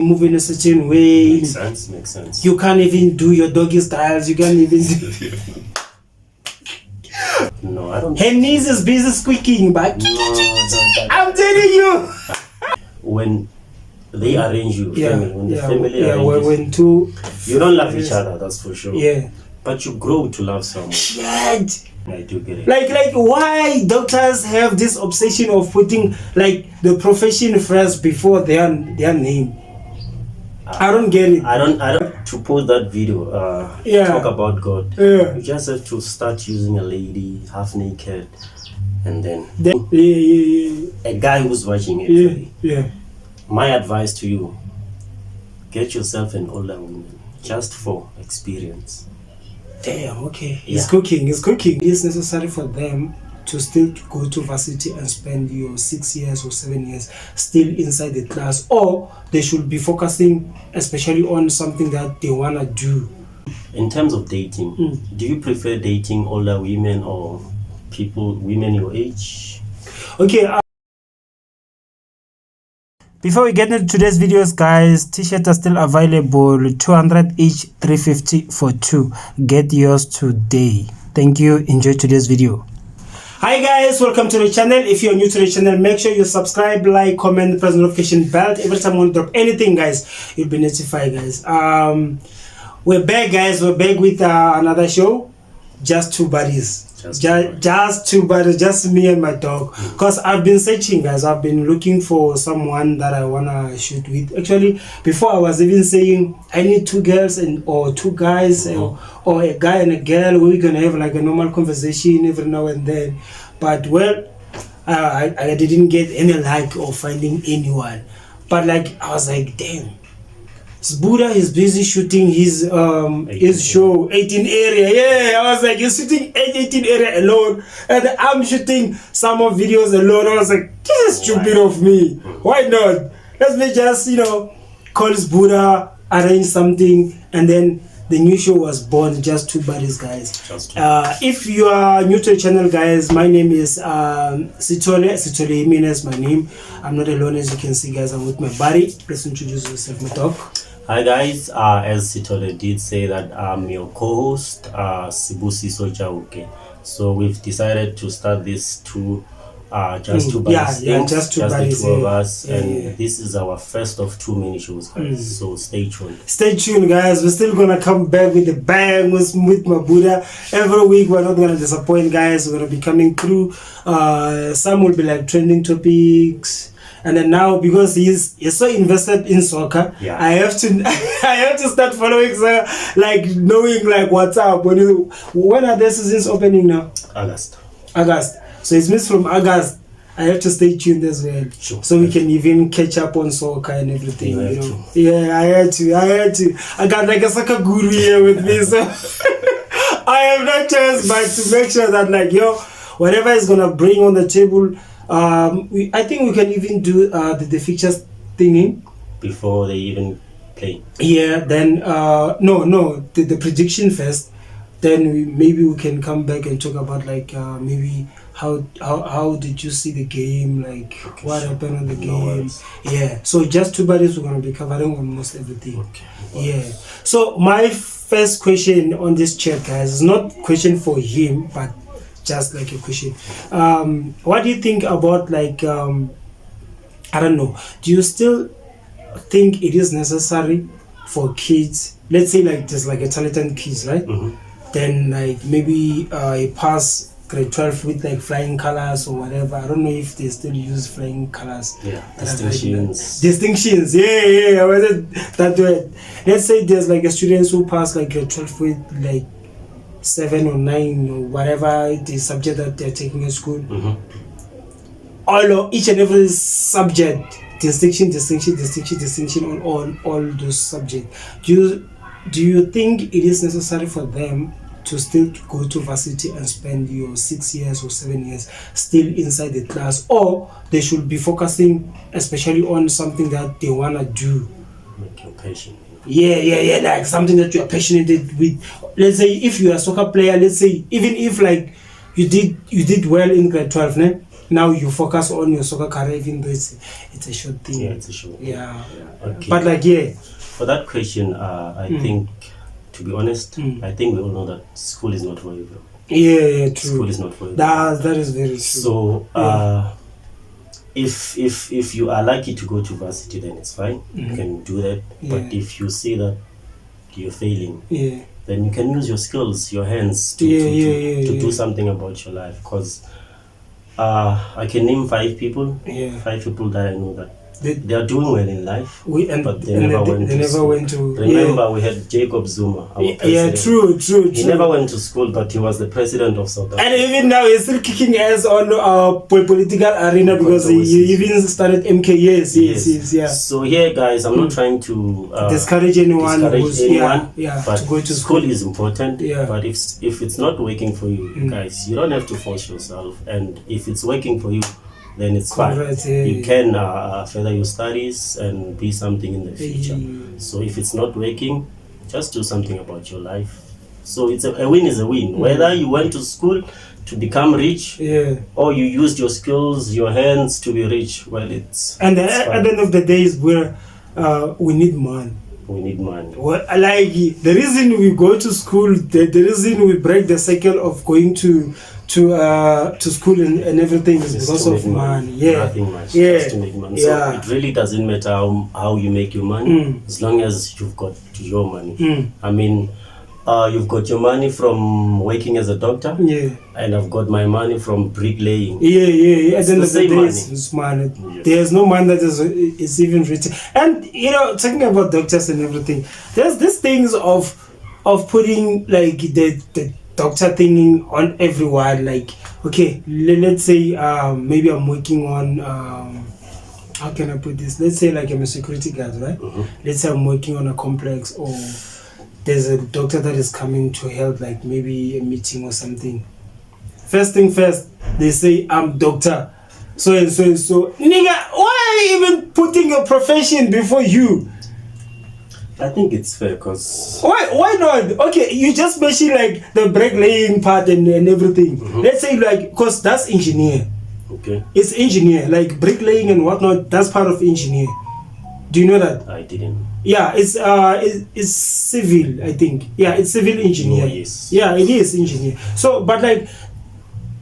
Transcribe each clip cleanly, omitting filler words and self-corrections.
move in a certain way. Makes sense. You can't even do your doggy styles. You can't even do... No, I don't. Her knees is busy squeaking, but I'm telling you. When they arrange you, family, when the family arranges when two... You don't love each other, that's for sure. Yeah. But you grow to love someone. Shit. I do get it. Like why doctors have this obsession of putting like the profession first before their name? I don't get it. I don't to post that video. Talk about God. Yeah. You just have to start using a lady half naked, and then a guy who's watching it. Yeah. My advice to you: get yourself an older woman, just for experience. Damn. Okay. It's cooking. It is necessary for them to still go to varsity and spend your 6 years or 7 years still inside the class, or they should be focusing especially on something that they want to do. In terms of dating, do you prefer dating older women or women your age? Okay. Before we get into today's videos, guys, t-shirts are still available, 200 each, 350 for 2. Get yours today. Thank you. Enjoy today's video. Hi guys, welcome to the channel. If you're new to the channel, make sure you subscribe, like, comment, press the notification bell. Every time we drop anything, guys, you'll be notified, guys. We're back, guys. We're back with another show. Just two buddies. Just two buddies, just me and my dog. Because I've been searching, guys. I've been looking for someone that I wanna shoot with. Actually, before I was even saying I need two girls or two guys or a guy and a girl. We're gonna have like a normal conversation every now and then. But well, I didn't get any luck of finding anyone. But like I was like, damn. Buddha is busy shooting his show 18 area. Yeah, I was like, he's shooting 18 area alone, and I'm shooting some of videos alone. I was like, this is stupid of me. Why not? Let me just call this Buddha, arrange something, and then the new show was born. Just two buddies, guys. If you are new to the channel, guys, my name is Sithole. Mina is my name. I'm not alone, as you can see, guys. I'm with my buddy. Please introduce yourself, my dog. Hi guys, as Sithole did say that I'm your co-host, Sibusiso Jauke. So we've decided to start this just two buddies. Just the two of us, and this is our first of two mini shows, guys. So stay tuned. Stay tuned, guys. We're still gonna come back with a bang with my Buddha. Every week we're not gonna disappoint, guys. We're gonna be coming through. Some will be like trending topics. And then now, because he's so invested in soccer, I have to start following, like knowing like what's up. When are the seasons opening now? August. So it means from August I have to stay tuned as well, so we can even catch up on soccer and everything. Yeah, I had to. I got like a soccer guru here with me, so I have no choice but to make sure that whatever is gonna bring on the table. I think we can even do the fixtures thingy before they even play. Yeah, then the prediction first. Then maybe we can come back and talk about like maybe how did you see the game, like what happened on the game. So just two buddies, we're gonna be covering almost everything. So my first question on this chat, guys, is not question for him, but just like a question. What do you think about like I don't know, do you still think it is necessary for kids, let's say like there's like a talented kids, right? Then like maybe pass grade 12 with like flying colors or whatever. I don't know if they still use flying colors. Distinctions. I wasn't that word. Let's say there's like a students who pass like grade 12 with like 7 or 9 or whatever the subject that they're taking in school. Each and every subject, distinction on all those subjects. Do you think it is necessary for them to still go to varsity and spend your 6 years or 7 years still inside the class, or they should be focusing especially on something that they want to do? Make you patient. Like something that you are passionate with. Let's say if you are a soccer player, let's say even if like you did well in grade 12, now you focus on your soccer career, even though it's a short thing. Yeah, it's a short thing. Yeah. Okay. But like, yeah. For that question, I think, to be honest, I think we all know that school is not for everyone. Yeah, true. School is not for everyone. That is very true. So, if you are lucky to go to varsity, then it's fine. You can do that. But if you see that you're failing, then you can use your skills, your hands to do something about your life. Because I can name 5 people that I know that they are doing well in life, but they never went to. Remember, we had Jacob Zuma, our president. True. He never went to school, but he was the president of South Africa. And even now, he's still kicking ass on political arena because he even started MK. Yes. So here, guys, I'm not trying to discourage anyone. But to go to school is important. But if it's not working for you, guys, you don't have to force yourself. And if it's working for you, then it's fine. You can further your studies and be something in the future. So if it's not working, just do something about your life. So it's a win is a win. Whether you went to school to become rich, or you used your skills, your hands to be rich, well, it's. And at the end of the day is where we need money. We need money. Well, like the reason we go to school, the reason we break the cycle of going to school and everything is because of money. Nothing much. Just to make money. So it really doesn't matter how you make your money, as long as you've got your money. I mean, you've got your money from working as a doctor, and I've got my money from bricklaying. At the end of the day, it's money. There's no man that is even written. And talking about doctors and everything, there's these things of putting like the doctor thing on everyone. Like, okay, let's say maybe I'm working on how can I put this? Let's say like I'm a security guard, right? Let's say I'm working on a complex, or there's a doctor that is coming to help, like maybe a meeting or something. First thing first, they say I'm doctor so and so and so. Nigga, why are you even putting your profession before you? I think it's fair, because why not? Okay, you just mentioned like the bricklaying part and everything. Let's say like, because that's engineer. Okay. It's engineer, like bricklaying and whatnot. That's part of engineer. Do you know that? I didn't. Yeah, it's civil, I think. Yeah, it's civil engineer. Oh, yes. Yeah, it is engineer. So, but like,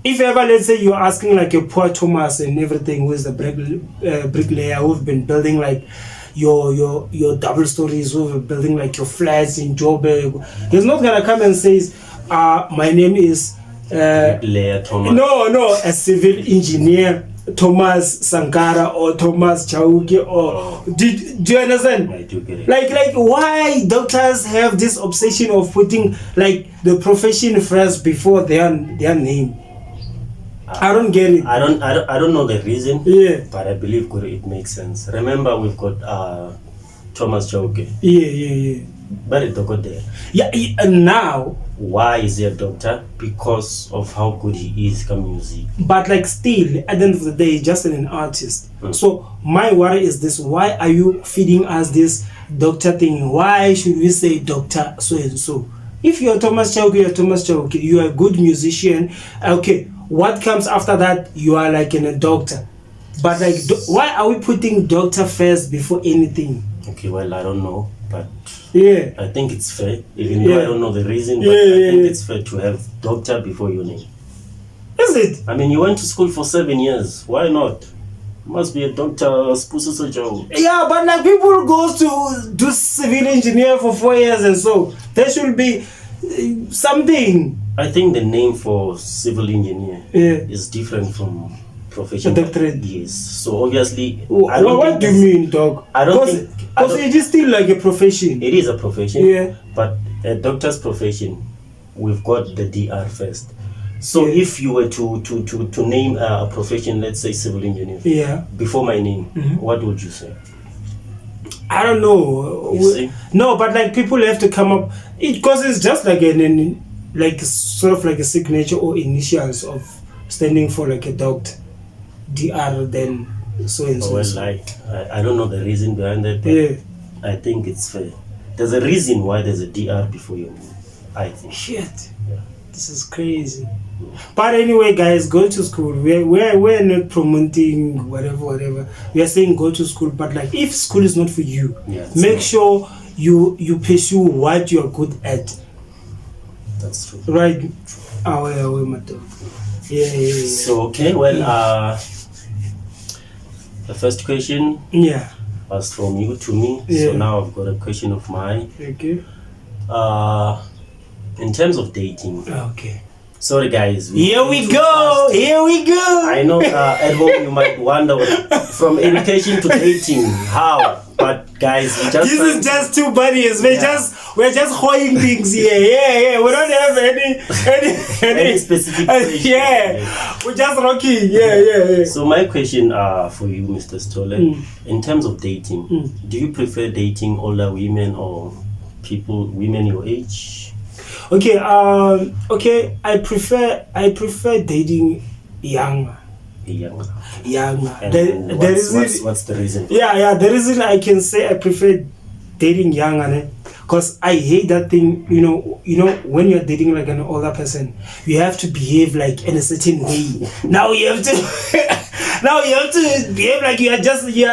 if ever, let's say you're asking like a poor Thomas and everything, who is the bricklayer who've been building like your double stories, who've been building like your flats in Joburg, he's not gonna come and says, my name is bricklayer Thomas. No, a civil engineer Thomas Sankara or Thomas Chauke, or do you understand? I do get it. Like why doctors have this obsession of putting like the profession first before their name? I don't get it. I don't know the reason. But I believe it makes sense. Remember, we've got Thomas Chauke. Yeah. But the God there. And now. Why is he a doctor? Because of how good he is at music. But like still, at the end of the day, he's just an artist. So my worry is this: why are you feeding us this doctor thing? Why should we say doctor so and so? If you're Thomas Chauke, you're Thomas Chauke. You are a good musician. Okay, what comes after that? You are like a doctor. But like, why are we putting doctor first before anything? Okay, well, I don't know, but I think it's fair, even though I don't know the reason, but I think it's fair to have doctor before your name. Is it? I mean, you went to school for 7 years. Why not? You must be a doctor, Yeah, but like people go to do civil engineer for 4 years and so. There should be something. I think the name for civil engineer is different from professional. Doctorate. Yes. So obviously, what do you mean, dog? I don't think. Because it is still like a profession. It is a profession. Yeah. But a doctor's profession, we've got the DR first. So if you were to name a profession, let's say civil engineer, before my name, what would you say? I don't know. You see? No, but like people have to come up, because it's just like like sort of like a signature or initials of standing for like a doctor, DR, then so and so. Well, like I don't know the reason behind that, but I think it's fair. There's a reason why there's a DR before your name, I think. Shit. This is crazy. But anyway, guys, go to school. We're not promoting whatever. We are saying go to school, but like if school is not for you, make sure you pursue what you are good at. That's true. Right? Yeah. So okay, well, the first question was from you to me. So now I've got a question of mine. Okay. In terms of dating. Okay. Sorry guys. Here we go. I know at home you might wonder from education to dating how, but guys, this is just two buddies. We're just holding things here. Yeah. We don't have any specific question. We're just rocking. Yeah. So my question for you, Mr. Sithole, in terms of dating, do you prefer dating older women or women your age? Okay, I prefer dating younger. And what's the reason? Yeah, the reason I can say I prefer dating younger, because I hate that thing, you know, when you're dating like an older person, you have to behave like in a certain way. Now you have to behave like you're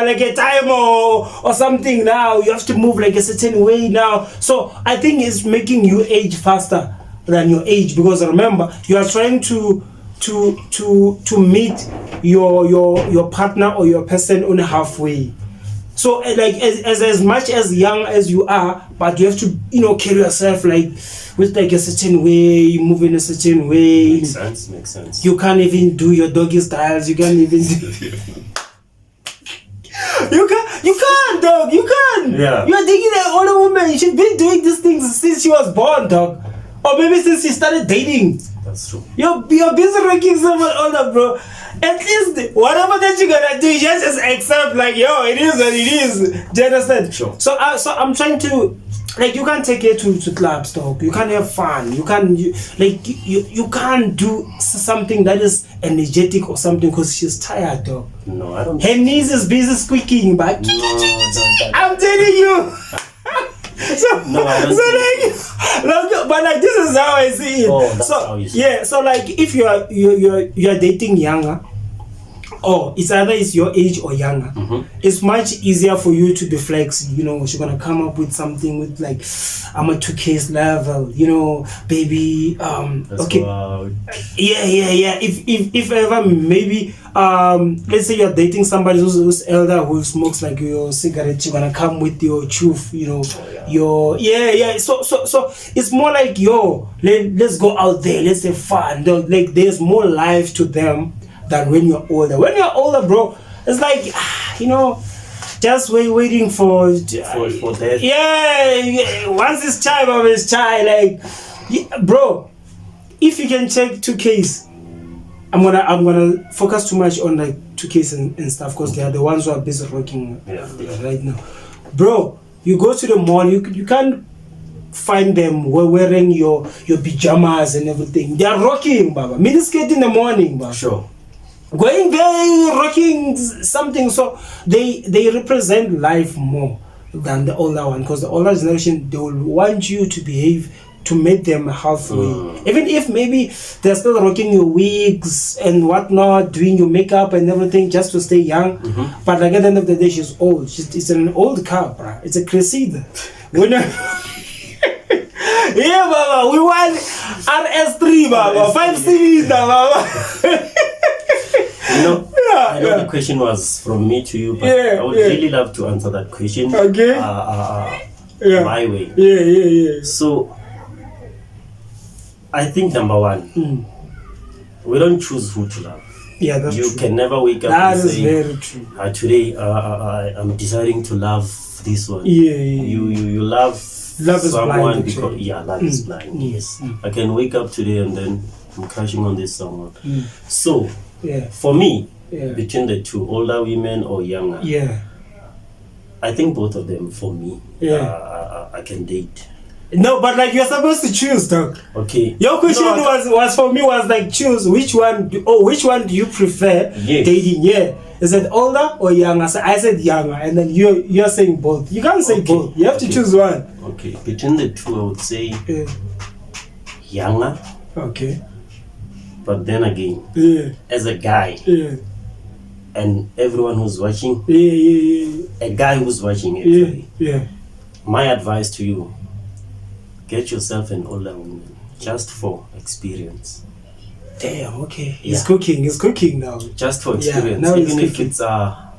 like a timer or something. Now you have to move like a certain way now. So I think it's making you age faster than your age, because remember, you are trying to meet your partner or your person on halfway. So like as much as young as you are, but you have to carry yourself like with like a certain way, you move in a certain way. Makes sense. You can't even do your doggy styles. You can't even do You can't, dog. You can't. Yeah. You're dating an older woman. She's been doing these things since she was born, dog. Or maybe since she started dating. That's true. You're busy ranking someone older, bro. At least whatever that you're gonna do, you just accept like, yo, it is what it is. Do you understand? Sure. So I'm trying to, like, you can't take her to clubs, dog. You can't have fun. You can't do something that is energetic or something because she's tired, dog. No, I don't. Her knees is busy squeaking, but no, I'm telling you. No, I don't but like this is how I see it. Oh, that's how you see it. So like if you're dating younger, or it's either it's your age or younger, it's much easier for you to be flexible. She's gonna come up with something with like, I'm a 2K's level, baby. Let's okay. go out. Yeah. If ever maybe let's say you're dating somebody who's elder, who smokes like your cigarette, you're gonna come with your choof, your so it's more like, let's go out there, let's have fun. Like there's more life to them than when you're older. When you're older, bro, it's like just waiting for death. Yeah, once it's time of his child, like bro, if you can check 2Ks, I'm gonna focus too much on like 2Ks and stuff, because they are the ones who are busy rocking right now. Bro, you go to the mall, you can't find them wearing your pajamas and everything. They are rocking, baba. Miniskirt in the morning, baba. Sure. Going there, rocking something. So they represent life more than the older one, because the older generation, they will want you to behave to meet them halfway. Even if maybe they're still rocking your wigs and whatnot, doing your makeup and everything just to stay young. But like at the end of the day, she's old. It's an old car, bruh. It's a Cressida. Yeah, baba. We want RS3, baba. 5 series, baba. I know the question was from me to you, but I would really love to answer that question. Okay. My way. Yeah. So, I think number one, we don't choose who to love. Yeah, that's true. You can never wake up and say, very true. Today I'm deciding to love this one. Yeah. You love someone is blind, because love is blind. Yes. I can wake up today and then I'm crashing on this someone. So for me, between the two, older women or younger, I think both of them for me, I can date. No, but like you're supposed to choose, dog. Okay. Your question was for me was like, choose which one do you prefer dating? Yeah. Is it older or younger? I said younger, and then you're saying both. You can't say both. You have to choose one. Okay. Between the two, I would say younger. Okay. But then again, as a guy, and everyone who's watching, a guy who's watching actually, my advice to you: get yourself an older woman, just for experience. Damn. Okay. He's cooking now. Just for experience, now even if it's a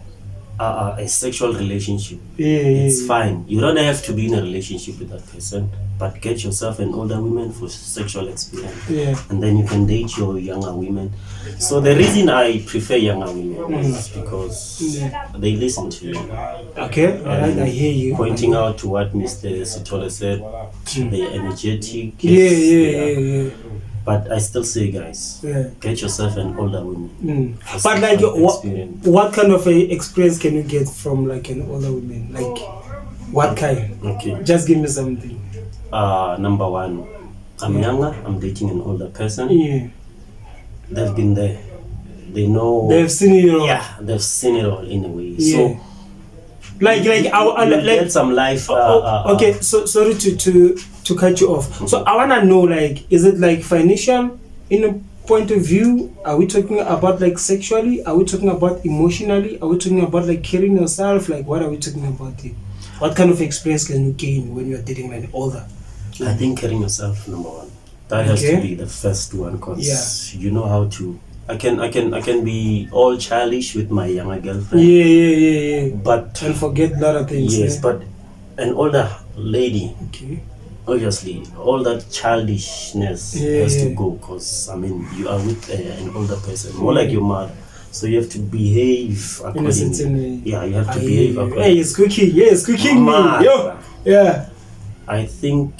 sexual relationship, it's fine. You don't have to be in a relationship with that person, but get yourself an older woman for sexual experience, and then you can date your younger women. So the reason I prefer younger women is because they listen to you. Okay, alright, I hear you. Pointing out to what Mr. Sithole said, they're energetic. Yeah. But I still say, guys, get yourself an older woman. But like, what kind of a experience can you get from like an older woman? Like, what kind? Okay. Just give me something. Number one, I'm younger. I'm dating an older person. They've been there. They know. They've seen it all. Yeah, they've seen it all in a way. So, like, get some life. Okay, so sorry to cut you off. So I wanna know, like, is it like financial in a point of view? Are we talking about like sexually? Are we talking about emotionally? Are we talking about like caring yourself? Like, what are we talking about here? What kind of experience can you gain when you're dating like older? I think caring yourself, number one. That has to be the first one, because you know how to. I can be all childish with my younger girlfriend. But and forget a lot of things. Yes, but an older lady. Obviously, all that childishness has to go, because I mean you are with an older person, more like your mother. So you have to behave accordingly. Yeah, you have to behave accordingly. Hey, it's cooking. Yeah, it's cooking. Yo. Yeah. I think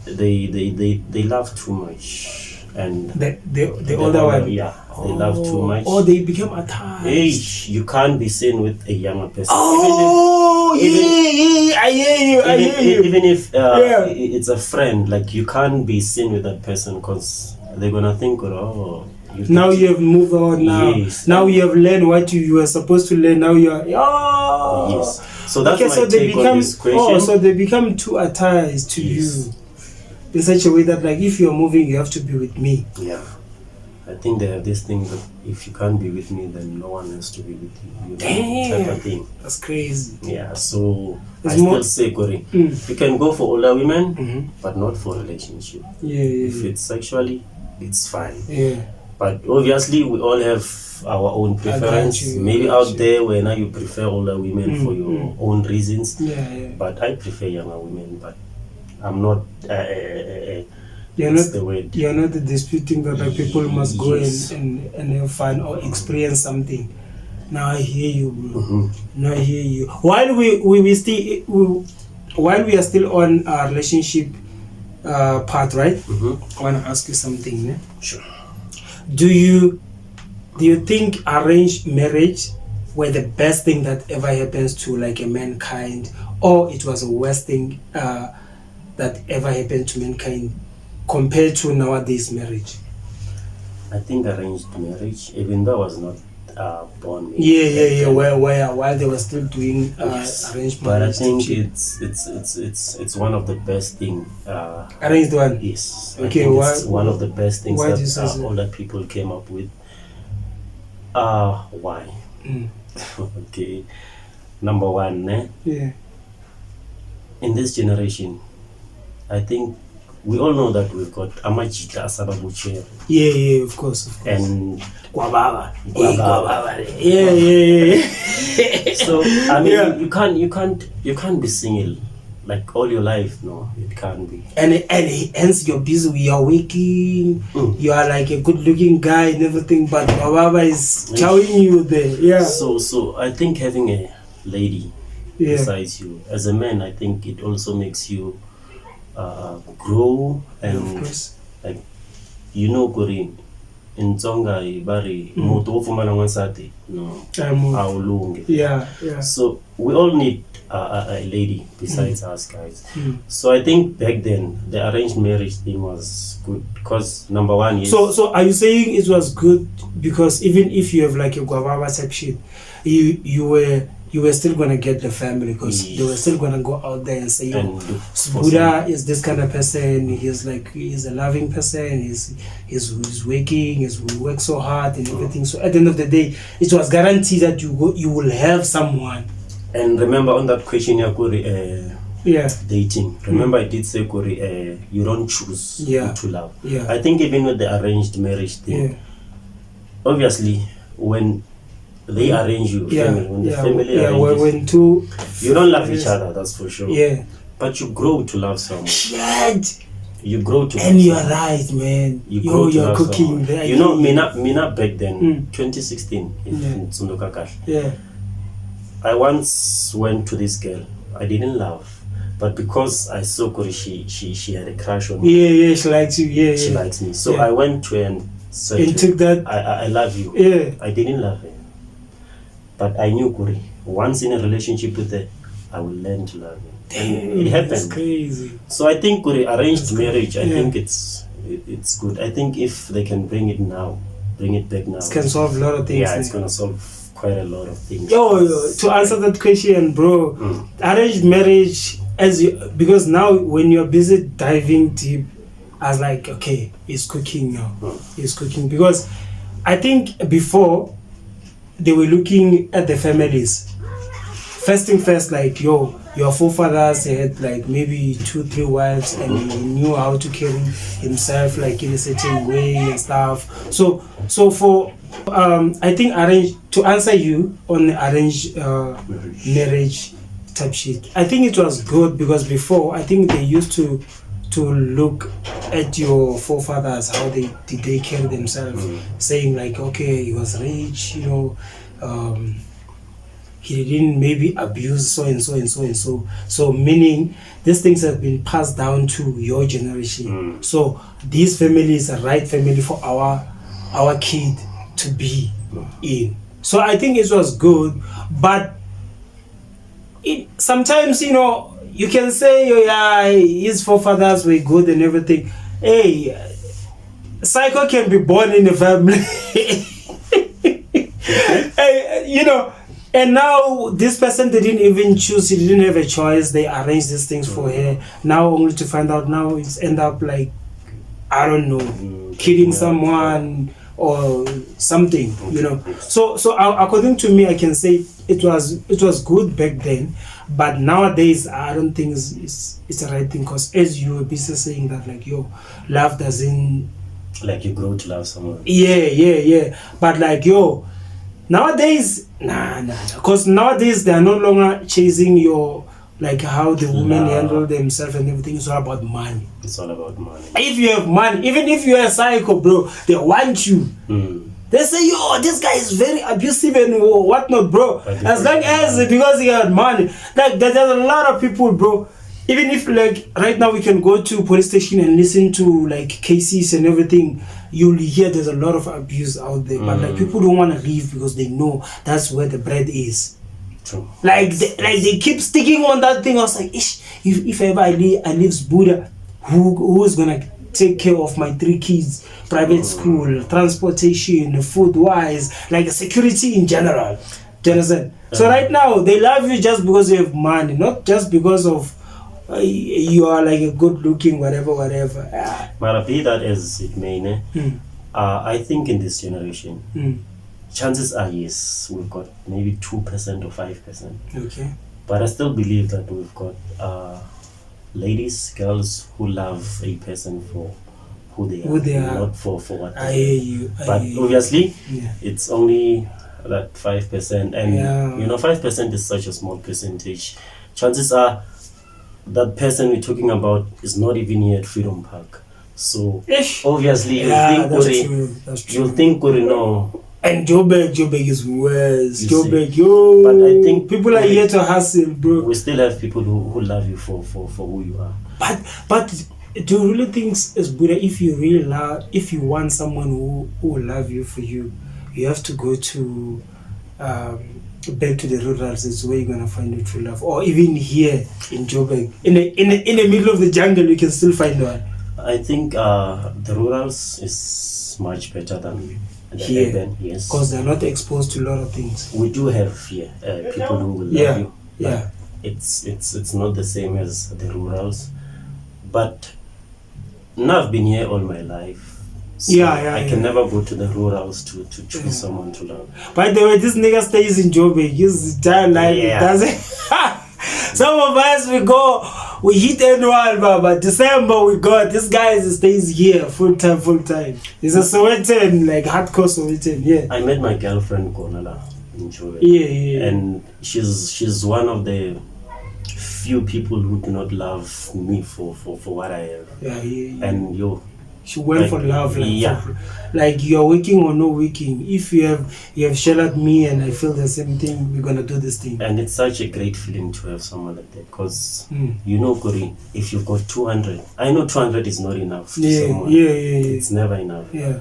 they love too much, and the older one. Yeah, they love too much. Oh, they become attached. Hey, you can't be seen with a younger person. Oh, I hear you. Even if it's a friend, like you can't be seen with that person, because they're gonna think, oh. You have moved on now. Yes. Now you have learned what you were supposed to learn. Now you are. Oh. Yes. So that's so my take on this question. Oh, so they become too attached to you in such a way that, like, if you're moving, you have to be with me. Yeah. I think they have this thing that if you can't be with me, then no one has to be with you. Damn. Type of thing. That's crazy. Yeah. So I still say, Corey, you can go for older women, but not for relationship. If it's sexually, it's fine. But obviously, we all have our own preference. Maybe out there where now you prefer older women for your own reasons. But I prefer younger women. But I'm not. You're not disputing that like, people must go and have fun or experience something. Now I hear you, bro. Now I hear you. While while we are still on our relationship part, right? I want to ask you something. Yeah? Sure. Do you think arranged marriage were the best thing that ever happens to like a mankind, or it was the worst thing that ever happened to mankind compared to nowadays marriage? I think arranged marriage, even though I was not born. While they were still doing arranged marriage. But I think it's one of the best thing. Arranged one. Yes. Okay. It's one of the best things that so? older people came up with. Why? Okay. Number one, in this generation, I think we all know that we've got amajita asababuche. Yeah, of course. And Guababa. So I mean, you can't be single like all your life. No, it can't be. And hence you're busy. You're working. You are like a good-looking guy and everything, but Guababa is chowing you there. Yeah. So I think having a lady besides you, as a man, I think it also makes you grow, and of course. Like Corinne, in Tsonga ibari moto ofumana ngwansati no awulunge. Yeah. So we all need a lady besides us guys. So I think back then the arranged marriage thing was good because number one is so are you saying it was good because even if you have like a guavava type shit, you were you were still gonna get the family, because they were still gonna go out there and say, yo, Buddha is this kind of person. He's a loving person. He's working. We work so hard and everything. So at the end of the day, it was guaranteed that you will have someone. And remember on that question, dating. Remember, I did say, you don't choose who to love. Yeah. I think even with the arranged marriage thing, obviously, when they arrange you, family, when the family arranges you don't love each other, that's for sure. Yeah. But you grow to love someone. Shit. You grow to and you're right, man. You're cooking. You know, Mina back then, 2016, in Tsundukakal. Yeah. I once went to this girl. I didn't love, but because I saw Kori, she had a crush on me. Yeah, she likes you. Yeah, she likes me. So I went to her and said, and took that. I love you. Yeah. I didn't love her, but I knew Kori. Once in a relationship with her, I will learn to love her. And it happened. That's crazy. So I think Kori, arranged marriage, I think it's good. I think if they can bring it back now. It can solve a lot of things. Yeah, it's gonna solve quite a lot of things. To answer that question, bro, arranged marriage, because now when you're busy diving deep, I was like, okay, it's cooking now. It's cooking, because I think before they were looking at the families. First thing first, like, your forefathers had like maybe 2-3 wives, and he knew how to carry himself like in a certain way and stuff. So for I think to answer you on the arranged marriage type shit, I think it was good, because before I think they used to look at your forefathers, how they carry themselves, saying like, okay, he was rich, he didn't maybe abuse so and so and so and so. So meaning these things have been passed down to your generation. So these families are right family for our kid to be in. So I think it was good, but sometimes you can say his forefathers were good and everything. Hey, psycho can be born in a family. Hey, and now this person, they didn't even choose, he didn't have a choice, they arranged these things for her, now only to find out now it's end up like, I don't know, killing someone or something, so according to me, I can say it was good back then, but nowadays I don't think it's the right thing, because as you were busy saying that, like, love doesn't, like, you grow to love someone. Yeah, but like, nowadays, because nowadays they are no longer chasing your, like, how the women handle themselves and everything. It's all about money. It's all about money. If you have money, even if you're a psycho, bro, they want you. They say, this guy is very abusive and whatnot, bro. As long as, because he had money. Like, there's a lot of people, bro. Even if, like, right now we can go to police station and listen to, like, cases and everything, you'll hear there's a lot of abuse out there. But, like, people don't want to leave because they know that's where the bread is. True. Like they keep sticking on that thing. I was like, if ever I leave Buddha, who is going to take care of my 3 kids, private school, transportation, food-wise, like security in general. Do you understand? So right now, they love you just because you have money, not just because of you are like a good looking whatever. But be that as it may, I think in this generation, chances are, yes, we've got maybe 2% or 5%. Okay. But I still believe that we've got ladies, girls who love a person for who they are, not for what they are. I hear you. But obviously, it's only that 5%, and 5% is such a small percentage. Chances are that person we're talking about is not even here at Freedom Park. So obviously you'll think Kuri, no. And Joburg is worse. Joburg, But I think people are here to hustle, bro. We still have people who love you for who you are. But do you really think, as Buddha, if you want someone who will love you for you, you have to go to back to the rurals? Is where you're gonna find your true love, or even here in Joburg, in the middle of the jungle, you can still find one. I think the rurals is much better than here, yes, because they're not exposed to a lot of things. We do have here people who will love you. Yeah. It's not the same as the rurals, but now I've been here all my life. So I can never go to the rurals to choose someone to love. By the way, this nigga stays in Joburg. His entire life doesn't. Some of us we hit annual, but December we got this guy stays here full time. He's a Sowetan, like hardcore Sowetan. Yeah. I met my girlfriend Konala in Joburg. Yeah. And she's one of the few people who do not love me for what I have. Yeah. And she went for love, like you're working or no working. If you have sheltered me and I feel the same thing, we're gonna do this thing. And it's such a great feeling to have someone like that, because Kori, if you've got 200, I know 200 is not enough to someone. Yeah. It's never enough. Yeah.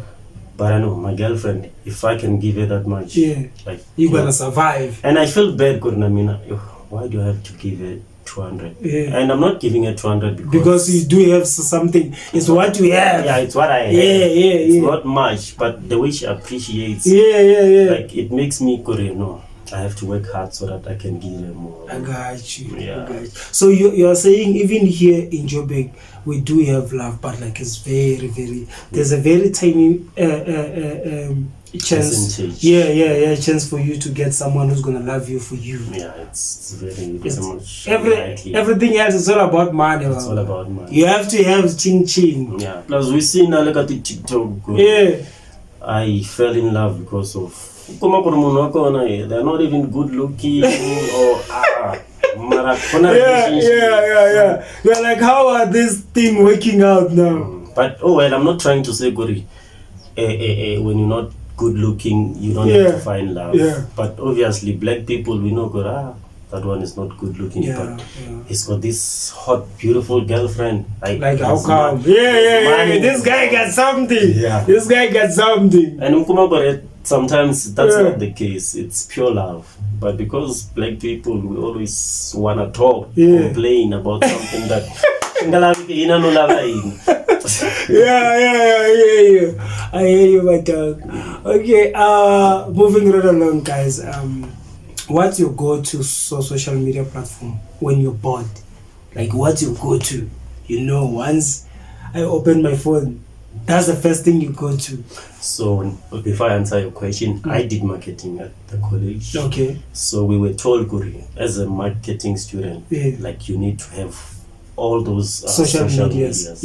But I know my girlfriend, if I can give her that much, like you're gonna survive. And I feel bad, Mina. Why do I have to give her 200? Yeah. And I'm not giving her 200 because you do have something. It's what you have. Yeah, it's what I have. It's not much, but the way she appreciates. Like it makes me no, I have to work hard so that I can give her more. I got you. Yeah. I got you. So you're saying even here in Joburg we do have love, but like it's very, very. There's a very tiny chance. Chance for you to get someone who's gonna love you for you. Yeah, it's very much. Everything else is all about money. It's all about money. You have to have ching. Yeah. Plus we see now look at the TikTok. I fell in love because of. They're not even good looking or You're like, how are this thing working out now? But I'm not trying to say Gori. When you're not good looking, you don't have to find love. But obviously, black people, we know that one is not good looking, but he's got this hot, beautiful girlfriend. Like how come? This guy got something. This guy got something. And sometimes that's not the case. It's pure love. But because black people, we always wanna talk, complain about something that. I hear you, my dog. Okay, moving right along, guys. What's your go-to social media platform when you're bored? Like, what's your go-to? Once I open my phone, that's the first thing you go to. So, before I answer your question, I did marketing at the college. Okay. So we were told, Guri, as a marketing student, like you need to have all those social medias.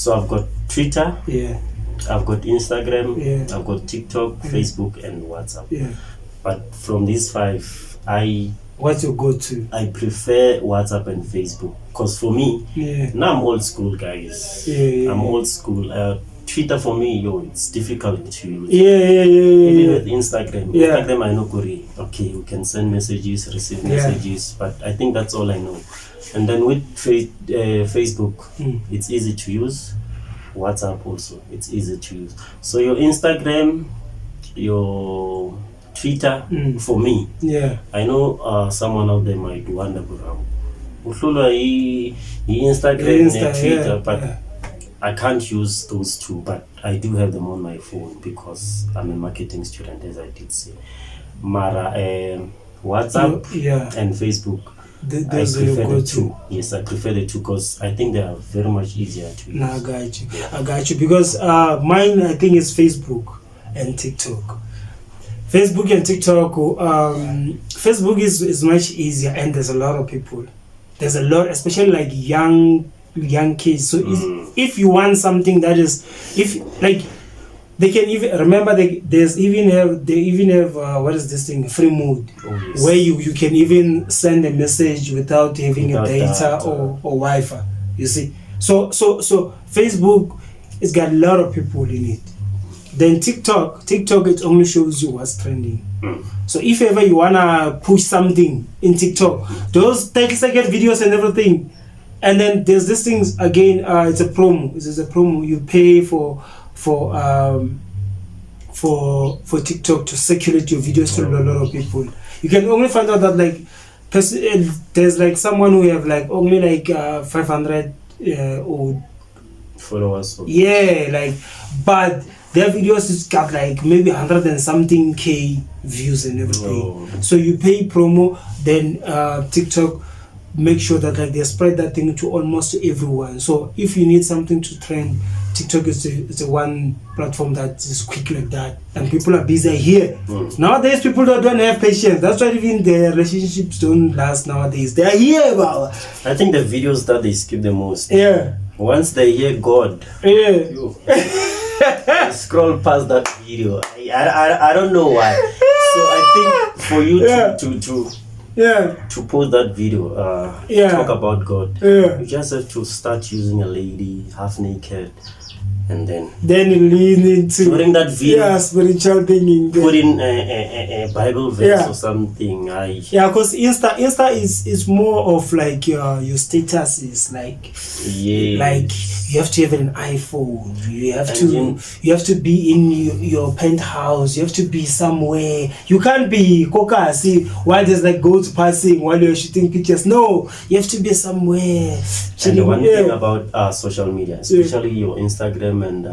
So I've got Twitter. I've got Instagram. I've got TikTok, Facebook, and WhatsApp. But from these 5, what's your go-to? I prefer WhatsApp and Facebook, because for me, now I'm old school, guys. I'm old school. Twitter for me, it's difficult to use. Even with Instagram. Instagram, I know Kori. Okay, we can send messages, receive messages, but I think that's all I know. And then with Facebook, it's easy to use. WhatsApp also, it's easy to use. So your Instagram, your Twitter, for me, I know someone out there might wonder, Instagram and Twitter, but I can't use those two, but I do have them on my phone because I'm a marketing student, as I did say. Mara, WhatsApp and Facebook. I prefer the two. Yes, I prefer the two because I think they are very much easier to use. No, I got you. Because mine, I think, is Facebook and TikTok. Facebook and TikTok. Facebook is much easier, and there's a lot of people. There's a lot, especially like young kids. So if you want something that is, they can even remember they even have what is this thing, free mode, where you can even send a message without having a data or Wi-Fi. You see, so Facebook, it's got a lot of people in it. Then TikTok it only shows you what's trending. So if ever you wanna push something in TikTok, those 30-second videos and everything, and then there's this things again. It's a promo. This is a promo. You pay for TikTok to circulate your videos to a lot of people. You can only find out that there's like someone who have like only like 500 or followers. But their videos has got like maybe 100 and something K views and everything. So you pay promo, then TikTok make sure that like they spread that thing to almost everyone. So if you need something to trend, TikTok is the one platform that is quick like that, and people are busy here. Nowadays people don't have patience. That's why even their relationships don't last nowadays. They are here, bro. I think the videos that they skip the most, once they hear God, they scroll past that video. I don't know why. So I think for you to post that video, talk about God, you just have to start using a lady half naked, and then lean into during that video, spiritual thing, put in a Bible verse or something. Because Insta is more of like your status is like like you have to have an iPhone, you have to be in your penthouse, you have to be somewhere. You can't be see while there's like goats passing while you're shooting pictures. No, you have to be somewhere. And the one thing about social media, especially your Instagram and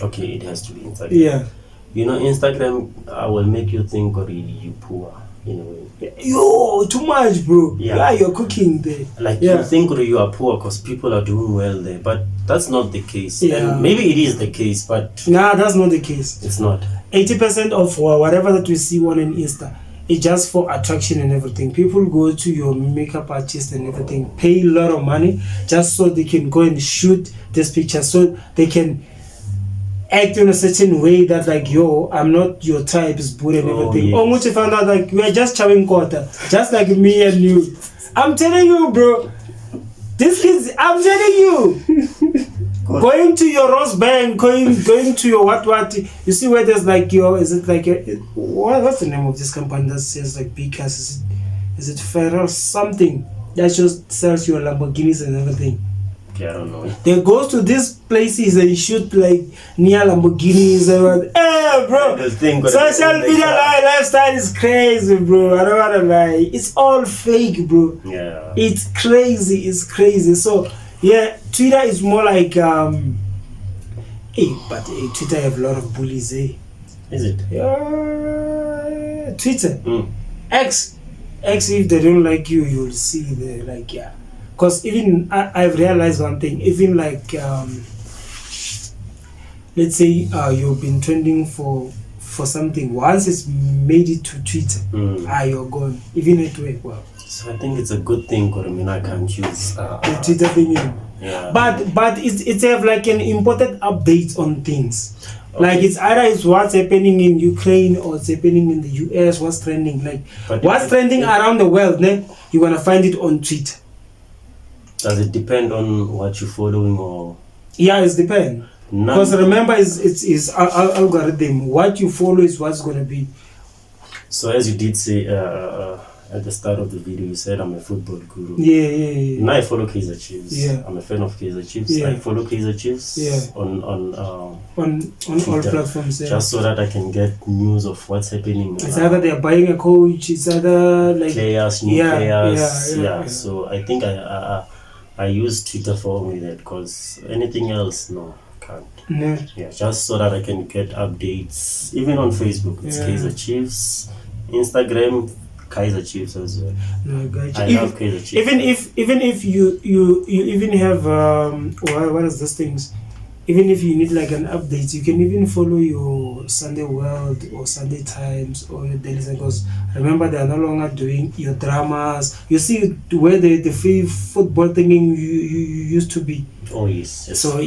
okay, it has to be Instagram. You know, Instagram will make you think already you poor in a way. Yo, too much, bro. You're cooking there. Like you think you are poor because people are doing well there, but that's not the case. And maybe it is the case, but nah, that's not the case. It's not. 80% of whatever that we see on an Insta, it's just for attraction and everything. People go to your makeup artist and everything, pay a lot of money just so they can go and shoot this picture, so they can act in a certain way that like, yo, I'm not your type, is good and everything. Almost you found out like we are just chowing quarter, just like me and you. I'm telling you, bro. This kids, I'm telling you. Going to your Rose Bank, going to your what? You see where there's like your, is it like what's the name of this company that says like big cars? Is it Ferrari something that just sells your Lamborghinis and everything? Okay, I don't know. They go to these places and shoot like near Lamborghinis and bro. Social media lifestyle is crazy, bro. I don't wanna lie. It's all fake, bro. Yeah. It's crazy. So Twitter is more like Twitter have a lot of bullies, eh? Is it? Twitter. X, if they don't like you, you'll see the like because even I've realized one thing, even like let's say you've been trending for something, once it's made it to Twitter, you're gone, even at work. Well, so I think it's a good thing because I can't use the Twitter thing. But it's have like an important update on things. Like it's either what's happening in Ukraine or it's happening in the US, what's trending. Like what's trending around the world, you wanna find it on Twitter. Does it depend on what you're following or? Yeah, it depends. Because remember, it's algorithm. What you follow is what's gonna be. So as you did say at the start of the video, you said I'm a football guru. Yeah. Now I follow Kaizer Chiefs. Yeah. I'm a fan of Kaizer Chiefs. I follow Kaizer Chiefs on all platforms. Just so that I can get news of what's happening. It's either they're buying a coach, it's either like players, new players. So I think I use Twitter for only that, because anything else, no, can't. Yeah, just so that I can get updates. Even on Facebook, it's Kaizer Chiefs. Instagram, Kaizer Chiefs as well. No, gotcha. I love Kaizer Chiefs. Even if you even have what is those things? Even if you need like an update, you can even follow your Sunday World or Sunday Times or your Daily Sun, because remember they are no longer doing your dramas. You see where the football thing you used to be. Oh yes. So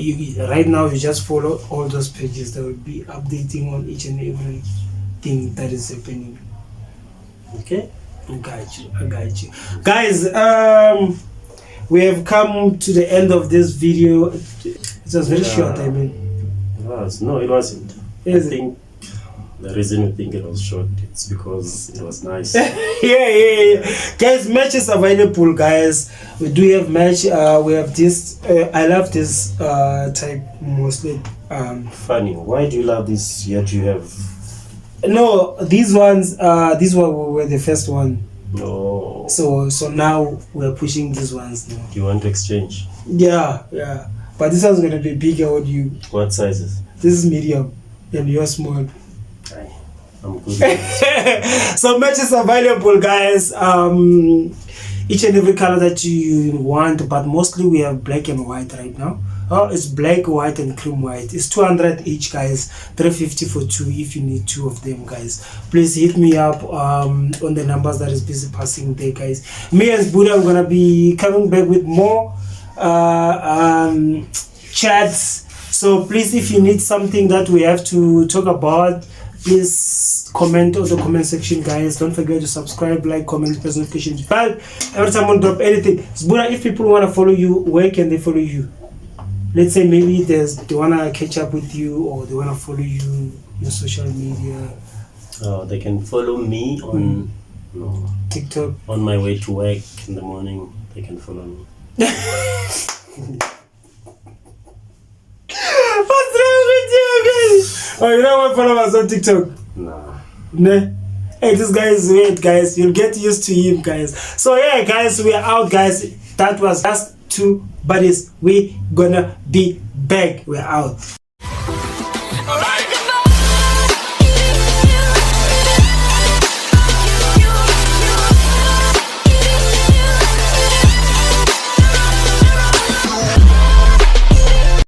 right now you just follow all those pages that will be updating on each and every thing that is happening. Okay. I got you. Guys, we have come to the end of this video. It was very short, I mean. It was. No, it wasn't. I think the reason we think it was short, it's because it was nice. yeah. Guys, match is available, guys. We do have match. We have this. I love this type mostly. Funny. Why do you love this? Yet you have. No, these ones. These were the first one. No. So now we're pushing these ones now. Do you want to exchange? Yeah. But this one's gonna be bigger on you. What sizes? This is medium, and you're small. I'm good. So matches available, guys. Each and every color that you want, but mostly we have black and white right now. Oh, it's black, white, and cream white. It's 200 each, guys. 350 for two if you need two of them, guys. Please hit me up on the numbers that is busy passing there, guys. Me and Buddha are gonna be coming back with more chats. So please, if you need something that we have to talk about, please comment on the comment section, guys. Don't forget to subscribe, like, comment, press notification bell every time I drop anything. Buddha, if people want to follow you, where can they follow you? Let's say maybe they want to catch up with you, or they want to follow you on social media. They can follow me on TikTok. On my way to work in the morning, they can follow me. What's wrong with you, guys? Oh, you don't want to follow us on TikTok? Nah. Hey, this guy is weird, guys. You'll get used to him, guys. So yeah, guys, we are out, guys. That was just two buddies. We gonna be back. We're out.